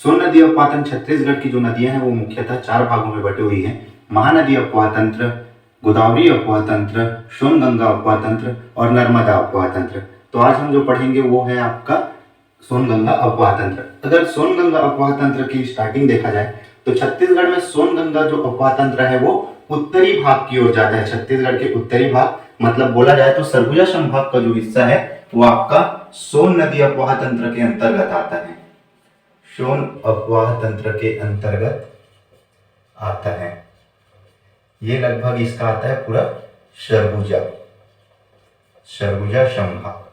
सोन नदी अपवाह तंत्र छत्तीसगढ़ की जो नदियां हैं वो मुख्यतः 4 भागों में बटी हुई हैं। महानदी अपवाह तंत्र, गोदावरी अपवाह तंत्र, सोनगंगा अपवाह तंत्र और नर्मदा अपवाह तंत्र। तो आज हम जो पढ़ेंगे वो है आपका सोनगंगा अपवाह तंत्र। अगर सोनगंगा अपवाह तंत्र की स्टार्टिंग देखा जाए तो छत्तीसगढ़ में सोनगंगा जो अपवाह तंत्र है वो उत्तरी भाग की ओर जाता है। छत्तीसगढ़ के उत्तरी भाग मतलब बोला जाए तो सरगुजा संभाग का जो हिस्सा है वो आपका सोन नदी अपवाह तंत्र के अंतर्गत आता है। सोन अपवाह तंत्र के अंतर्गत आता है। ये लगभग इसका आता है पूरा सरगुजा संभाग।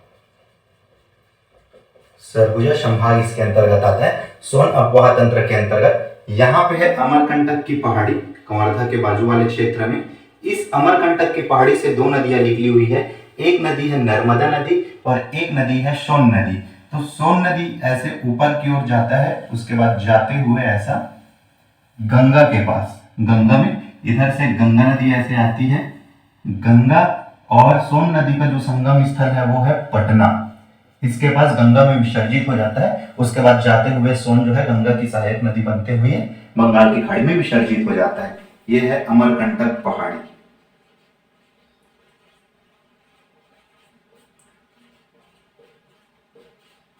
सरगुजा संभाग इसके अंतर्गत आता है सोन अपवाह तंत्र के अंतर्गत। यहाँ पे है अमरकंटक की पहाड़ी, कवर्धा के बाजू वाले क्षेत्र में। इस अमरकंटक की पहाड़ी से 2 नदियां निकली हुई है। एक नदी है नर्मदा नदी और एक नदी है सोन नदी। तो सोन नदी ऐसे ऊपर की ओर जाता है, उसके बाद जाते हुए ऐसा गंगा के पास, गंगा में इधर से गंगा नदी ऐसे आती है। गंगा और सोन नदी का जो संगम स्थल है वो है पटना। इसके पास गंगा में विसर्जित हो जाता है। उसके बाद जाते हुए सोन जो है गंगा की सहायक नदी बनते हुए बंगाल की खाड़ी में विसर्जित हो जाता है। यह है अमरकंटक पहाड़ी।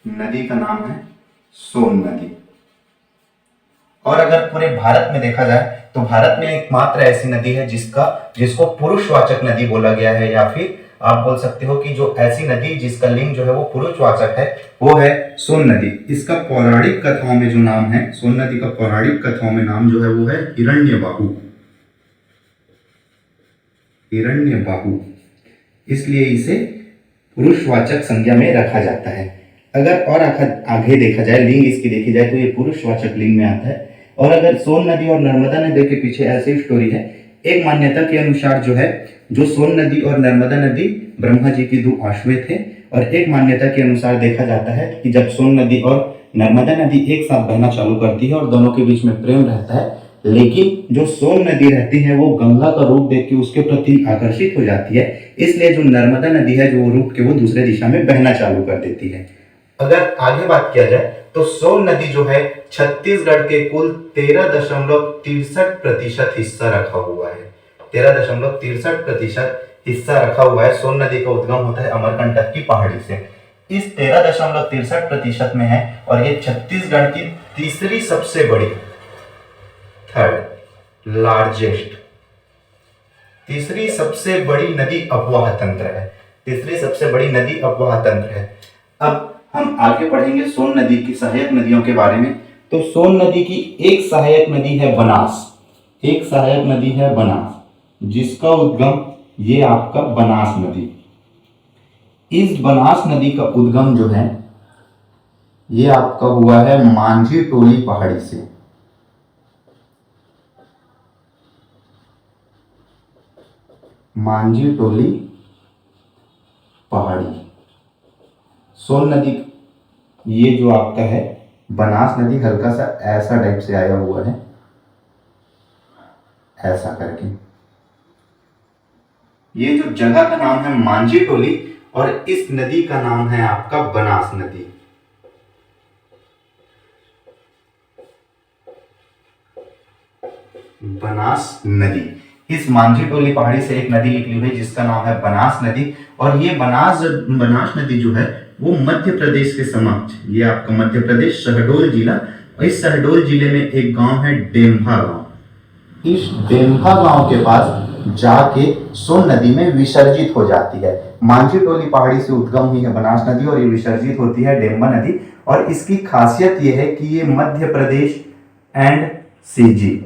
नदी का नाम है सोन नदी। और अगर पूरे भारत में देखा जाए तो भारत में एकमात्र ऐसी नदी है जिसको पुरुषवाचक नदी बोला गया है, या फिर आप बोल सकते हो कि जो ऐसी नदी जिसका लिंग जो है वो पुरुषवाचक है वो है सोन नदी। इसका पौराणिक कथाओं में जो नाम है, सोन नदी का पौराणिक कथाओं में नाम जो है वो है हिरण्यबाहु। हिरण्यबाहु, इसलिए इसे पुरुषवाचक संज्ञा में रखा जाता है। अगर और आगे देखा जाए, लिंग इसकी देखी जाए तो ये पुरुषवाचक लिंग में आता है। और अगर सोन नदी और नर्मदा नदी के पीछे ऐसी स्टोरी है, एक मान्यता के अनुसार जो है, जो सोन नदी और नर्मदा नदी ब्रह्मा जी की 2 आश्वे थे। और एक मान्यता के अनुसार देखा जाता है कि जब सोन नदी और नर्मदा नदी एक साथ बहना चालू करती है और दोनों के बीच में प्रेम रहता है, लेकिन जो सोन नदी रहती है वो गंगा का रूप देख के उसके प्रति आकर्षित हो जाती है। इसलिए जो नर्मदा नदी है जो रूप के वो दूसरे दिशा में बहना चालू कर देती है। अगर आगे बात किया जाए तो सोन नदी जो है छत्तीसगढ़ के कुल 13.63% हिस्सा रखा हुआ है। 13.63% हिस्सा रखा हुआ है। सोन नदी का उद्गम होता है अमरकंटक की पहाड़ी से। इस 13.63% में है और ये छत्तीसगढ़ की तीसरी सबसे बड़ी, थर्ड लार्जेस्ट, तीसरी सबसे बड़ी नदी अपवाह तंत्र है। तीसरी सबसे बड़ी नदी अपवाह तंत्र है। अब हम आगे पढ़ेंगे सोन नदी की सहायक नदियों के बारे में। तो सोन नदी की एक सहायक नदी है बनास। एक सहायक नदी है बनास, जिसका उद्गम ये आपका बनास नदी। इस बनास नदी का उद्गम जो है ये आपका हुआ है मांझी टोली पहाड़ी से। मांझी टोली पहाड़ी। सोन नदी ये जो आपका है बनास नदी हल्का सा ऐसा टाइप से आया हुआ है, ऐसा करके। ये जो जगह का नाम है मांझी टोली और इस नदी का नाम है आपका बनास नदी। बनास नदी। इस मांझी टोली पहाड़ी से एक नदी निकली हुई जिसका नाम है बनास नदी। और ये बनास नदी जो है वो मध्य प्रदेश के समक्ष, ये आपका मध्य प्रदेश शहडोल जिला, इस शहडोल जिले में एक गांव है डेम्भा गांव। इस डेम्भा गांव के पास जाके सोन नदी में विसर्जित हो जाती है। मांझी टोली पहाड़ी से उद्गम हुई है बनास नदी और ये विसर्जित होती है डेम्भा नदी। और इसकी खासियत ये है कि ये मध्य प्रदेश एंड सीजी,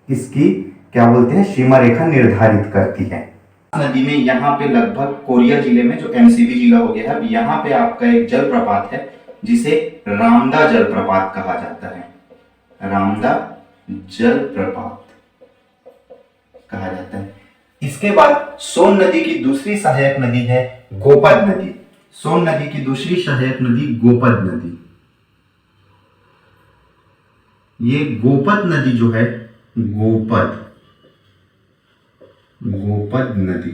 इसकी क्या बोलते हैं, सीमा रेखा निर्धारित करती है। नदी में यहाँ पे लगभग कोरिया जिले में जो एमसीबी जिला हो गया है, यहाँ पे आपका एक जलप्रपात है जिसे रामदा जलप्रपात कहा जाता है। रामदा जलप्रपात कहा जाता है। इसके बाद सोन नदी की दूसरी सहायक नदी है गोपद नदी। सोन नदी की दूसरी सहायक नदी गोपद नदी। ये गोपद नदी जो है, गोपद नदी,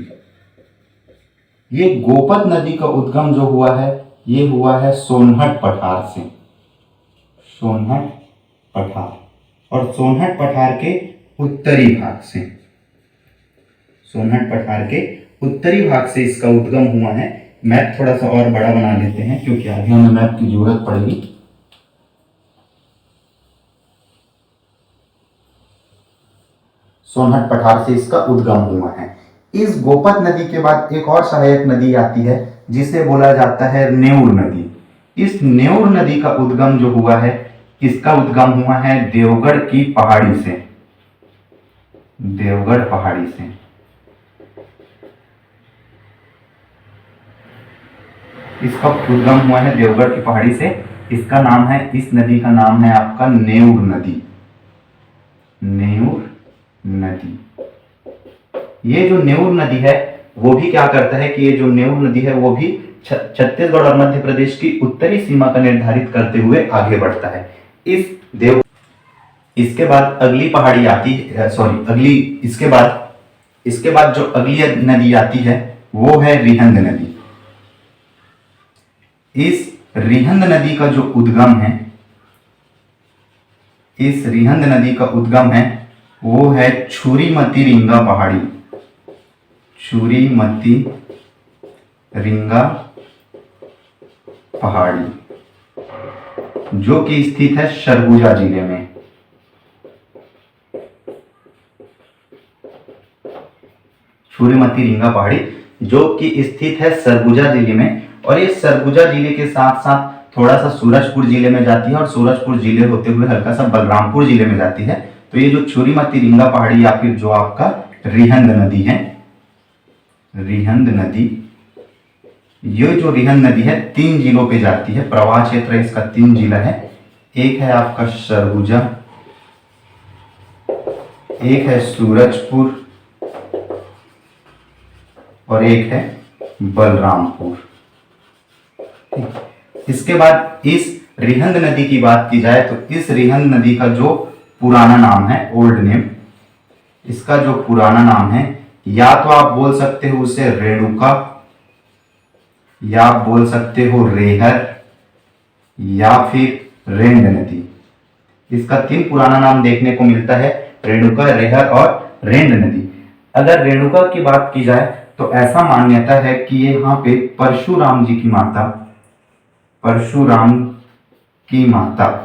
ये गोपद नदी का उद्गम जो हुआ है ये हुआ है सोनहट पठार से। सोनहट पठार, और सोनहट पठार के उत्तरी भाग से, सोनहट पठार के उत्तरी भाग से इसका उद्गम हुआ है। मैप थोड़ा सा और बड़ा बना लेते हैं क्योंकि आगे हमें मैप की जरूरत पड़ेगी। सोनहट पठार से इसका उद्गम हुआ है। इस गोपत नदी के बाद एक और सहायक नदी आती है जिसे बोला जाता है नेउर नदी। इस नेउर नदी का उद्गम जो हुआ है, इसका उद्गम हुआ है देवगढ़ की पहाड़ी से, देवगढ़ पहाड़ी से। इसका उद्गम हुआ है देवगढ़ की पहाड़ी से। इसका नाम है, इस नदी का नाम है आपका नेउर नदी, नेउर नदी। ये जो नेउर नदी है वो भी क्या करता है कि ये जो नेउर नदी है वो भी छत्तीसगढ़ और मध्य प्रदेश की उत्तरी सीमा का निर्धारित करते हुए आगे बढ़ता है। इसके बाद अगली पहाड़ी आती है, इसके बाद जो अगली नदी आती है वो है रिहंद नदी। इस रिहंद नदी का जो उद्गम है, इस रिहंद नदी का उद्गम है वो है छुरीमती रिंगा पहाड़ी, छुरीमती रिंगा पहाड़ी, जो कि स्थित है सरगुजा जिले में। छुरीमती रिंगा पहाड़ी जो कि स्थित है सरगुजा जिले में, और ये सरगुजा जिले के साथ साथ थोड़ा सा सूरजपुर जिले में जाती है और सूरजपुर जिले होते हुए हल्का सा बलरामपुर जिले में जाती है। तो ये जो छुरीमती रिंगा पहाड़ी या फिर जो आपका रिहंद नदी है, रिहंद नदी, ये जो रिहंद नदी है 3 जिलों पे जाती है। प्रवाह क्षेत्र इसका 3 जिला है। एक है आपका सरगुजा, एक है सूरजपुर और एक है बलरामपुर। इसके बाद इस रिहंद नदी की बात की जाए तो इस रिहंद नदी का जो पुराना नाम है, ओल्ड नेम, इसका जो पुराना नाम है, या तो आप बोल सकते हो उसे रेणुका, या आप बोल सकते हो रेहर, या फिर रेंड नदी। इसका 3 पुराना नाम देखने को मिलता है, रेणुका, रेहर और रेंड नदी। अगर रेणुका की बात की जाए तो ऐसा मान्यता है कि ये यहाँ पे परशुराम जी की माता, परशुराम की माता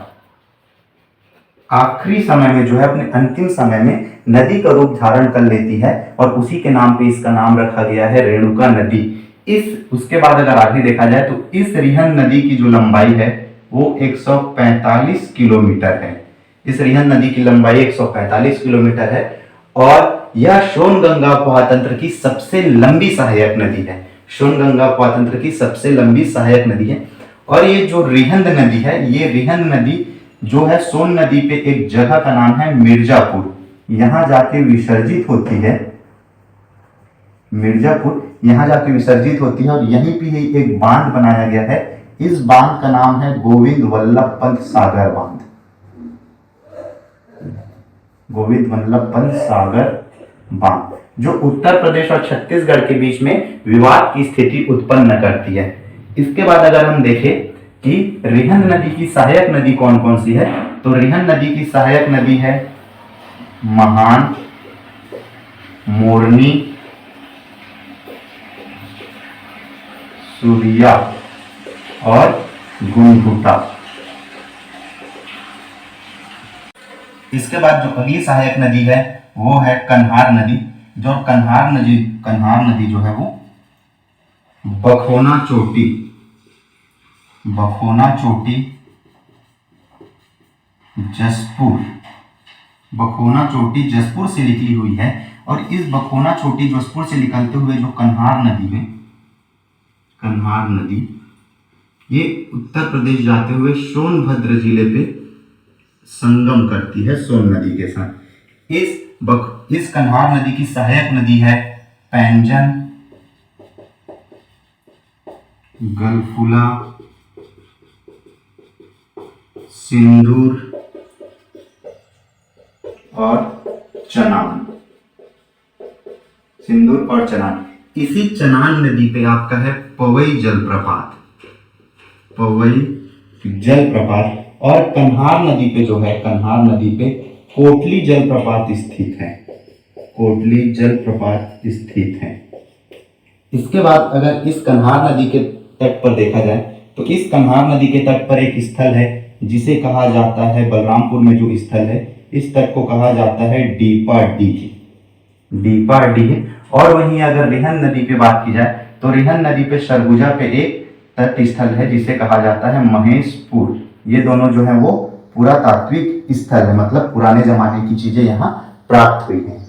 आखिरी समय में जो है, अपने अंतिम समय में नदी का रूप धारण कर लेती है और उसी के नाम पे इसका नाम रखा गया है रेणुका नदी। उसके बाद अगर आगे देखा जाए तो इस रिहंद नदी की जो लंबाई है वो 145 किलोमीटर है। इस रिहंद नदी की लंबाई 145 किलोमीटर है और यह सोनगंगा उपमहातंत्र की सबसे लंबी सहायक नदी है। सोनगंगा उपमहातंत्र की सबसे लंबी सहायक नदी है। और ये जो रिहंद नदी है, ये रिहंद नदी जो है सोन नदी पे एक जगह का नाम है मिर्जापुर, यहां जाके विसर्जित होती है। मिर्जापुर यहां जाके विसर्जित होती है और यहीं पे ही एक बांध बनाया गया है। इस बांध का नाम है गोविंद वल्लभ पंत सागर बांध, गोविंद वल्लभ पंत सागर बांध, जो उत्तर प्रदेश और छत्तीसगढ़ के बीच में विवाद की स्थिति उत्पन्न करती है। इसके बाद अगर हम देखें कि रिहंद नदी की सहायक नदी कौन कौन सी है, तो रिहंद नदी की सहायक नदी है महान, मोरनी, सूरिया और गुनगुटा। इसके बाद जो अगली सहायक नदी है वो है कन्हार नदी। जो कन्हार नदी जो है वो बखोना चोटी, बखोना चोटी जसपुर, बखोना चोटी जसपुर से निकली हुई है। और इस बखोना चोटी जसपुर से निकलते हुए जो कन्हार नदी है, कन्हार नदी, ये उत्तर प्रदेश जाते हुए सोनभद्र जिले पे संगम करती है सोन नदी के साथ। इस कन्हार नदी की सहायक नदी है पैंजन, गलफुला, सिंदूर और चनान, सिंदूर और चनान। इसी चनान नदी पे आपका है पवई जलप्रपात, पवई जलप्रपात। और कन्हार नदी पे जो है, कन्हार नदी पे कोटली जलप्रपात स्थित है, कोटली जलप्रपात स्थित है। इसके बाद अगर इस कन्हार नदी के तट पर देखा जाए तो इस कन्हार नदी के तट पर एक स्थल है जिसे कहा जाता है, बलरामपुर में जो स्थल है इस तट को कहा जाता है डीपाडीह, डीपाडीह। और वहीं अगर रिहन नदी पे बात की जाए तो रिहन नदी पे सरगुजा पे एक तट स्थल है जिसे कहा जाता है महेशपुर। ये दोनों जो है वो पुरातात्विक स्थल है, मतलब पुराने जमाने की चीजें यहाँ प्राप्त हुई हैं।